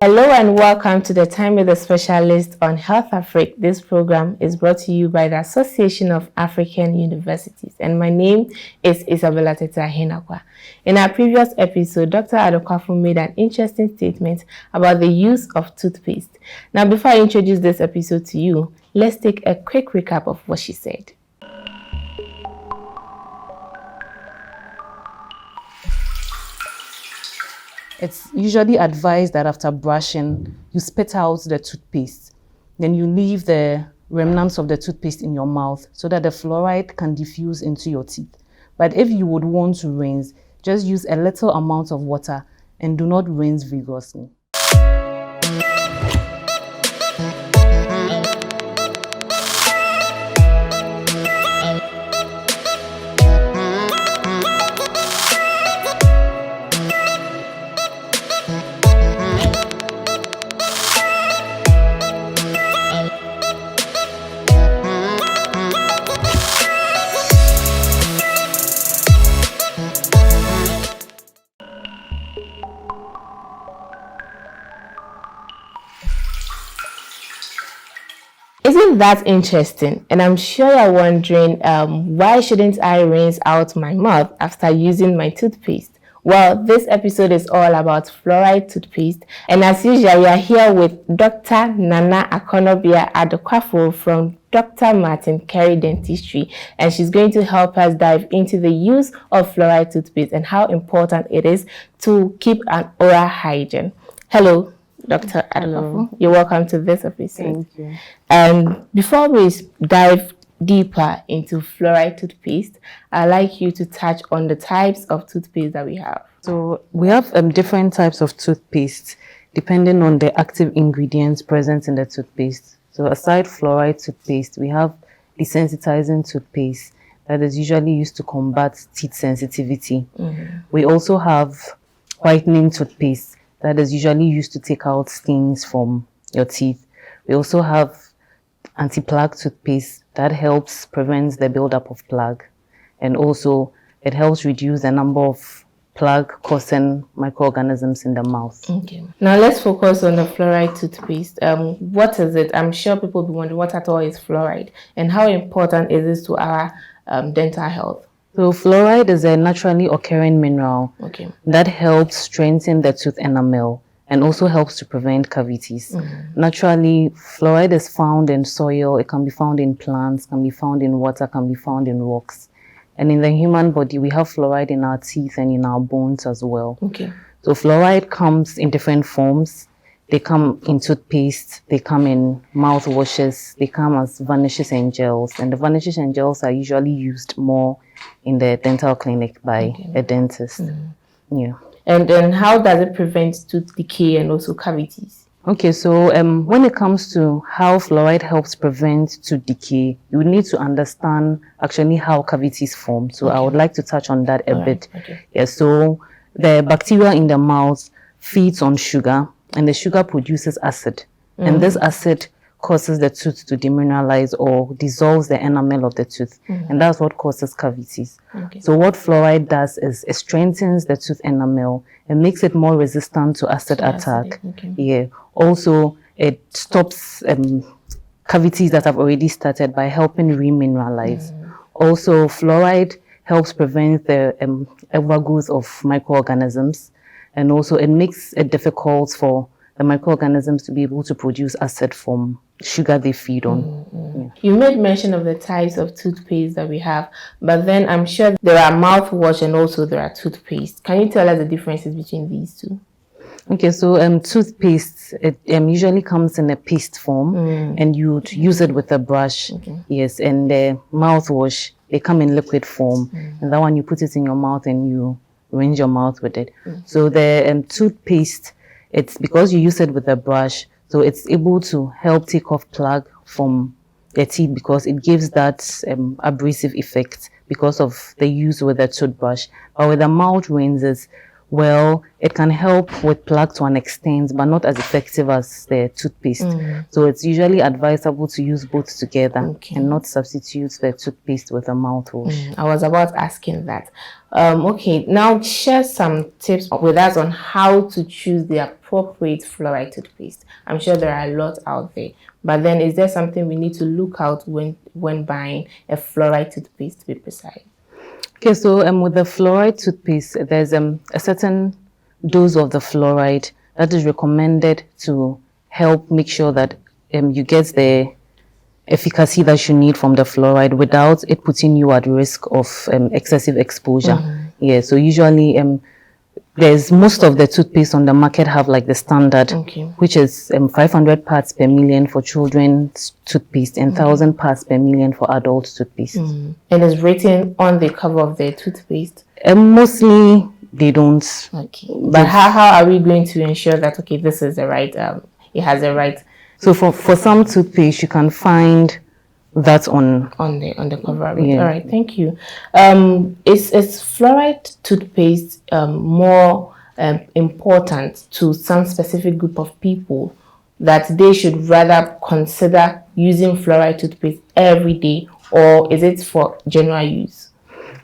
Hello and welcome to the Time with the Specialist on HealthAfrik. This program is brought to you by the Association of African Universities, and my name is Isabella Teta Henakwa. In our previous episode, Dr. Addo-Kwafo made an interesting statement about the use of toothpaste. Now, before I introduce this episode to you, let's take a quick recap of what she said. It's usually advised that after brushing, you spit out the toothpaste. Then you leave the remnants of the toothpaste in your mouth so that the fluoride can diffuse into your teeth. But if you would want to rinse, just use a little amount of water and do not rinse vigorously. Isn't that interesting? And I'm sure you're wondering, why shouldn't I rinse out my mouth after using my toothpaste? Well, this episode is all about fluoride toothpaste. And as usual, we are here with Dr. Nana Akonorbea Addo-Kwafo from Dr. Martin Carey Dentistry. And she's going to help us dive into the use of fluoride toothpaste and how important it is to keep an oral hygiene. Hello, Dr. Addo-Kwafo. You're welcome to this episode. Thank you. And before we dive deeper into fluoride toothpaste, I'd like you to touch on the types of toothpaste that we have. So we have different types of toothpaste depending on the active ingredients present in the toothpaste. So aside fluoride toothpaste, we have desensitizing toothpaste that is usually used to combat teeth sensitivity. We also have whitening toothpaste that is usually used to take out stains from your teeth. We also have anti-plaque toothpaste that helps prevent the buildup of plaque, and also it helps reduce the number of plaque-causing microorganisms in the mouth. Okay. Now let's focus on the fluoride toothpaste. What is it? I'm sure people will be wondering what at all is fluoride and how important is this to our dental health? So fluoride is a naturally occurring mineral that helps strengthen the tooth enamel and also helps to prevent cavities. Naturally, fluoride is found in soil, it can be found in plants, can be found in water, can be found in rocks. And in the human body, we have fluoride in our teeth and in our bones as well. So fluoride comes in different forms. They come in toothpaste, they come in mouthwashes, they come as vanishes and gels. And the vanishes and gels are usually used more in the dental clinic by a dentist. Yeah. And then how does it prevent tooth decay and also cavities? Okay, so when it comes to how fluoride helps prevent tooth decay, you need to understand actually how cavities form. So I would like to touch on that a bit. Yeah, so the bacteria in the mouth feeds on sugar, and the sugar produces acid. And this acid causes the tooth to demineralize or dissolves the enamel of the tooth. And that's what causes cavities. So what fluoride does is it strengthens the tooth enamel and makes it more resistant to acid attack. Yeah. Also, it stops cavities that have already started by helping remineralize. Also, fluoride helps prevent the overgrowth of microorganisms. And also, it makes it difficult for the microorganisms to be able to produce acid from sugar they feed on. You made mention of the types of toothpaste that we have, but then I'm sure there are mouthwash and also there are toothpaste. Can you tell us the differences between these two? Okay, so toothpaste, it usually comes in a paste form and you'd use it with a brush. Yes, and the mouthwash, they come in liquid form. And that one, you put it in your mouth and you rinse your mouth with it. So the toothpaste, it's because you use it with a brush, so it's able to help take off plaque from the teeth because it gives that abrasive effect because of the use with a toothbrush. But with the mouth rinses, well, it can help with plaque to an extent, but not as effective as the toothpaste. So it's usually advisable to use both together and not substitute the toothpaste with a mouthwash. I was about asking that. Okay, now share some tips with us on how to choose the appropriate fluoride toothpaste. I'm sure there are a lot out there, but then is there something we need to look out when buying a fluoride toothpaste, to be precise? Okay, so with the fluoride toothpaste, there's a certain dose of the fluoride that is recommended to help make sure that you get the efficacy that you need from the fluoride without it putting you at risk of excessive exposure. Yeah, so usually there's most of the toothpaste on the market have like the standard, which is 500 parts per million for children's toothpaste and 1,000 parts per million for adult toothpaste. And it's written on the cover of the toothpaste? Mostly they don't. Okay, but how are we going to ensure that, okay, this is the right, it has the right? So for some toothpaste, you can find that on the cover of it. All right, thank you. Is fluoride toothpaste more important to some specific group of people that they should rather consider using fluoride toothpaste every day, or is it for general use?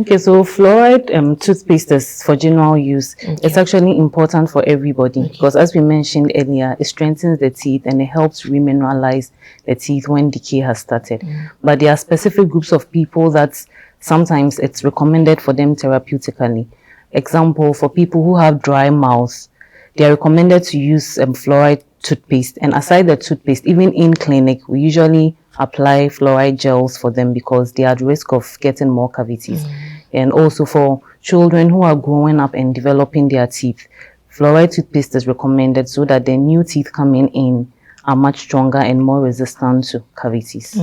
Okay, so fluoride toothpaste is for general use. It's actually important for everybody because, as we mentioned earlier, it strengthens the teeth and it helps remineralize the teeth when decay has started. But there are specific groups of people that sometimes it's recommended for them therapeutically. Example, for people who have dry mouths, they are recommended to use fluoride toothpaste. And aside the toothpaste, even in clinic, we usually apply fluoride gels for them because they are at risk of getting more cavities. And also for children who are growing up and developing their teeth, fluoride toothpaste is recommended so that the new teeth coming in are much stronger and more resistant to cavities.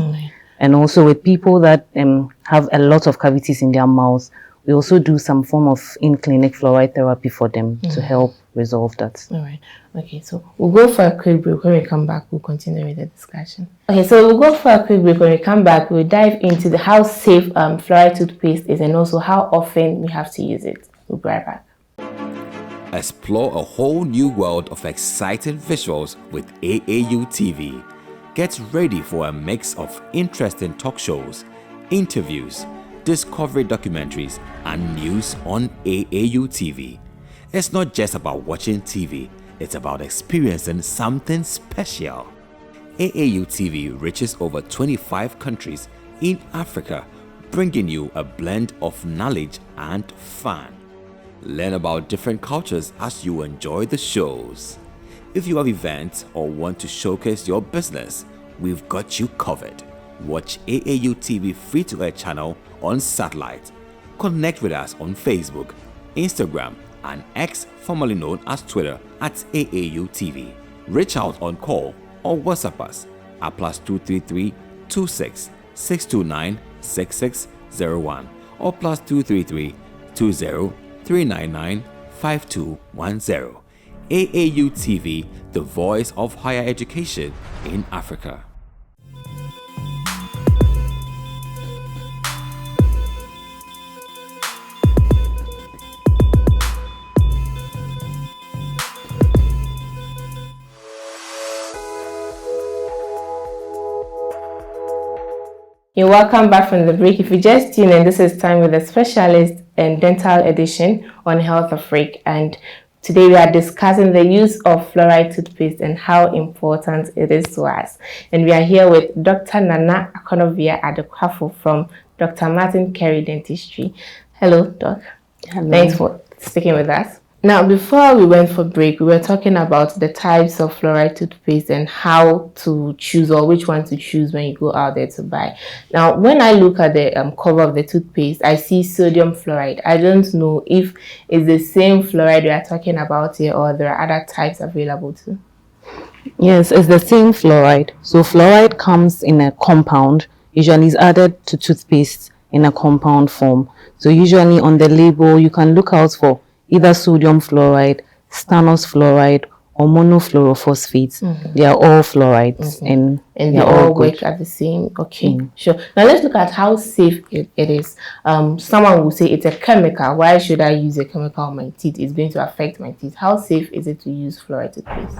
And also with people that have a lot of cavities in their mouths, we also do some form of in-clinic fluoride therapy for them to help resolve that. All right. Okay, so we'll go for a quick break. When we come back, we'll continue with the discussion. Okay, so we'll go for a quick break. When we come back, we'll dive into how safe fluoride toothpaste is and also how often we have to use it. We'll be right back. Explore a whole new world of exciting visuals with AAU TV. Get ready for a mix of interesting talk shows, interviews, discovery documentaries, and news on AAU TV. It's not just about watching TV, it's about experiencing something special. AAU TV reaches over 25 countries in Africa, bringing you a blend of knowledge and fun. Learn about different cultures as you enjoy the shows. If you have events or want to showcase your business, we've got you covered. Watch AAU TV free-to-air channel on satellite. Connect with us on Facebook, Instagram, and X, formerly known as Twitter, at AAU TV. Reach out on call or WhatsApp us at +233 26 629 6601 or +233 20 399 5210. AAU TV, the voice of higher education in Africa. You're welcome back from the break. If you just tuned in, this is Time with a Specialist and Dental Edition on HealthAfrik, and today we are discussing the use of fluoride toothpaste and how important it is to us. And we are here with Dr. Nana Akonorbea Addo-Kwafo from Dr. Martin Carey Dentistry. Hello, Doc. Hello. Thanks for sticking with us. Now, before we went for break, we were talking about the types of fluoride toothpaste and how to choose or which one to choose when you go out there to buy. Now, when I look at the cover of the toothpaste, I see sodium fluoride. I don't know if it's the same fluoride we are talking about here or there are other types available too. Yes, it's the same fluoride. So fluoride comes in a compound, usually is added to toothpaste in a compound form. So usually on the label, you can look out for either sodium fluoride, stannous fluoride, or monofluorophosphates. They are all fluorides, and they all work at the same. Okay, sure. Now let's look at how safe it is. Someone will say it's a chemical. Why should I use a chemical on my teeth? It's going to affect my teeth. How safe is it to use fluoride toothpaste?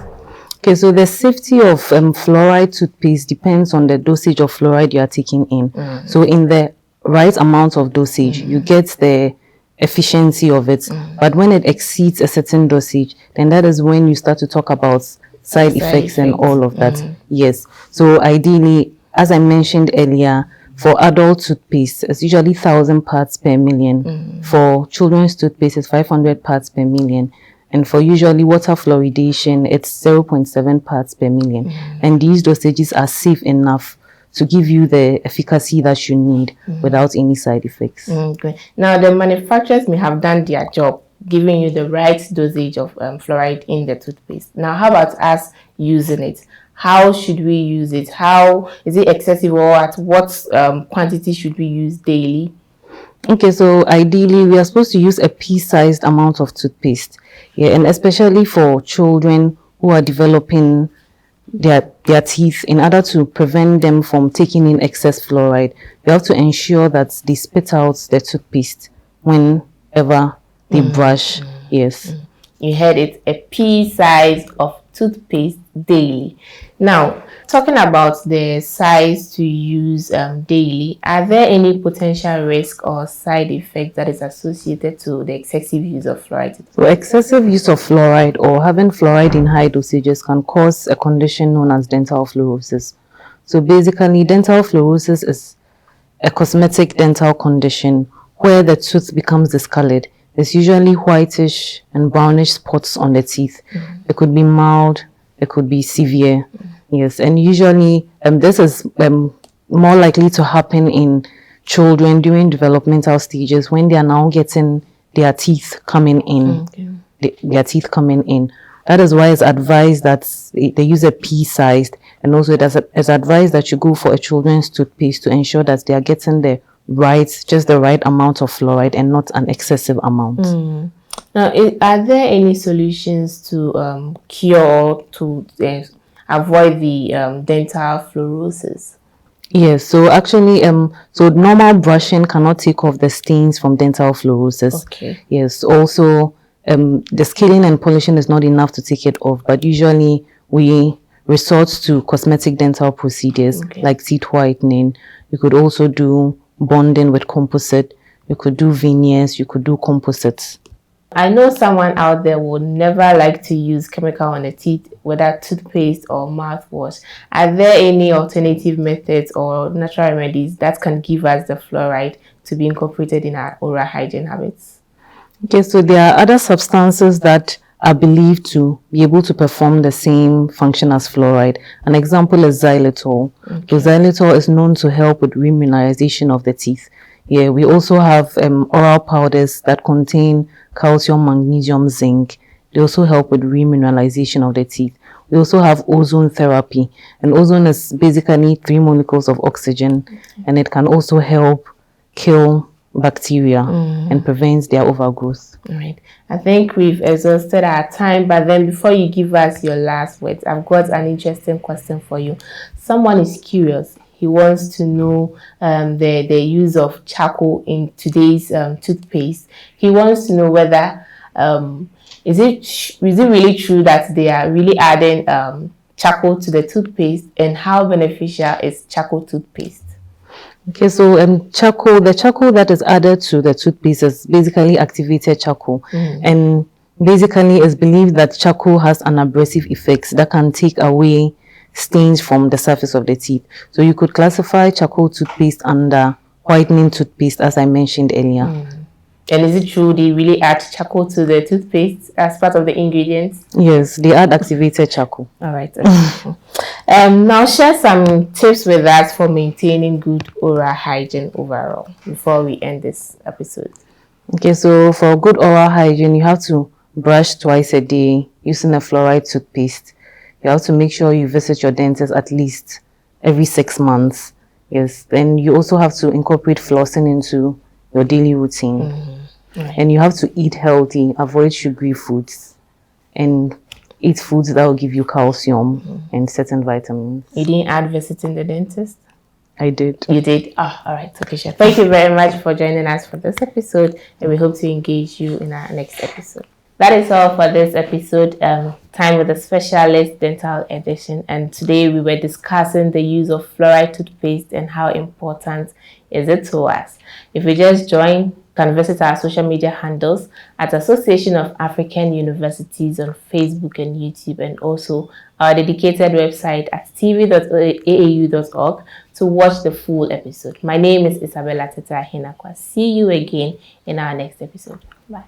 Okay, so the safety of fluoride toothpaste depends on the dosage of fluoride you are taking in. So in the right amount of dosage, you get the efficiency of it. But when it exceeds a certain dosage, then that is when you start to talk about side effects and all of that. Yes. So ideally, as I mentioned earlier, for adult toothpaste, it's usually 1,000 parts per million. For children's toothpaste, it's 500 parts per million. And for usually water fluoridation, it's 0.7 parts per million. And these dosages are safe enough to give you the efficacy that you need without any side effects. Okay. Now, the manufacturers may have done their job, giving you the right dosage of fluoride in the toothpaste. Now, how about us using it? How should we use it? How is it excessive, or at what quantity should we use daily? Okay, so ideally, we are supposed to use a pea-sized amount of toothpaste. Yeah, and especially for children who are developing their teeth, in order to prevent them from taking in excess fluoride, you have to ensure that they spit out the toothpaste whenever they brush. Yes. You heard it, a pea size of toothpaste daily. Now, talking about the size to use daily, are there any potential risk or side effect that is associated to the excessive use of fluoride? So excessive use of fluoride or having fluoride in high dosages can cause a condition known as dental fluorosis. So basically, dental fluorosis is a cosmetic dental condition where the tooth becomes discolored. There's usually whitish and brownish spots on the teeth. It could be mild, it could be severe. Yes, and usually this is more likely to happen in children during developmental stages when they are now getting their teeth coming in. Their teeth coming in. That is why it's advised that they use a pea-sized, and also it's advised that you go for a children's toothpaste to ensure that they are getting just the right amount of fluoride and not an excessive amount. Now, are there any solutions to cure, to avoid the dental fluorosis? Yes, so actually, so normal brushing cannot take off the stains from dental fluorosis. Okay. Yes, also, the scaling and polishing is not enough to take it off, but usually we resort to cosmetic dental procedures like teeth whitening. You could also do bonding with composite. You could do veneers. You could do composites. I know someone out there would never like to use chemical on the teeth, whether toothpaste or mouthwash. Are there any alternative methods or natural remedies that can give us the fluoride to be incorporated in our oral hygiene habits? Okay, so there are other substances that are believed to be able to perform the same function as fluoride. An example is xylitol. So xylitol is known to help with remineralization of the teeth. Yeah, we also have oral powders that contain calcium, magnesium, zinc. They also help with remineralization of the teeth. We also have ozone therapy, and ozone is basically 3 molecules of oxygen, and it can also help kill bacteria and prevents their overgrowth. All right. I think we've exhausted our time, but then before you give us your last words, I've got an interesting question for you. Someone is curious. He wants to know the use of charcoal in today's toothpaste. He wants to know whether is it really true that they are really adding charcoal to the toothpaste, and how beneficial is charcoal toothpaste? Okay, so the charcoal that is added to the toothpaste is basically activated charcoal, and basically it's believed that charcoal has an abrasive effect that can take away stains from the surface of the teeth. So you could classify charcoal toothpaste under whitening toothpaste, as I mentioned earlier. And is it true they really add charcoal to the toothpaste as part of the ingredients? Yes, they add activated charcoal. All right. Now share some tips with us for maintaining good oral hygiene overall before we end this episode. Okay, so for good oral hygiene, you have to brush twice a day using a fluoride toothpaste. You have to make sure you visit your dentist at least every 6 months. Yes, then you also have to incorporate flossing into your daily routine. And you have to eat healthy, avoid sugary foods, and eat foods that will give you calcium and certain vitamins. You didn't add visiting the dentist? I did. You did? Oh, all right, Tokisha. Thank you very much for joining us for this episode, and we hope to engage you in our next episode. That is all for this episode, Time with a Specialist Dental Edition. And today we were discussing the use of fluoride toothpaste and how important is it to us. If you just joined, you can visit our social media handles at Association of African Universities on Facebook and YouTube, and also our dedicated website at tv.aau.org to watch the full episode. My name is Isabella Teta Hinakwa. See you again in our next episode. Bye.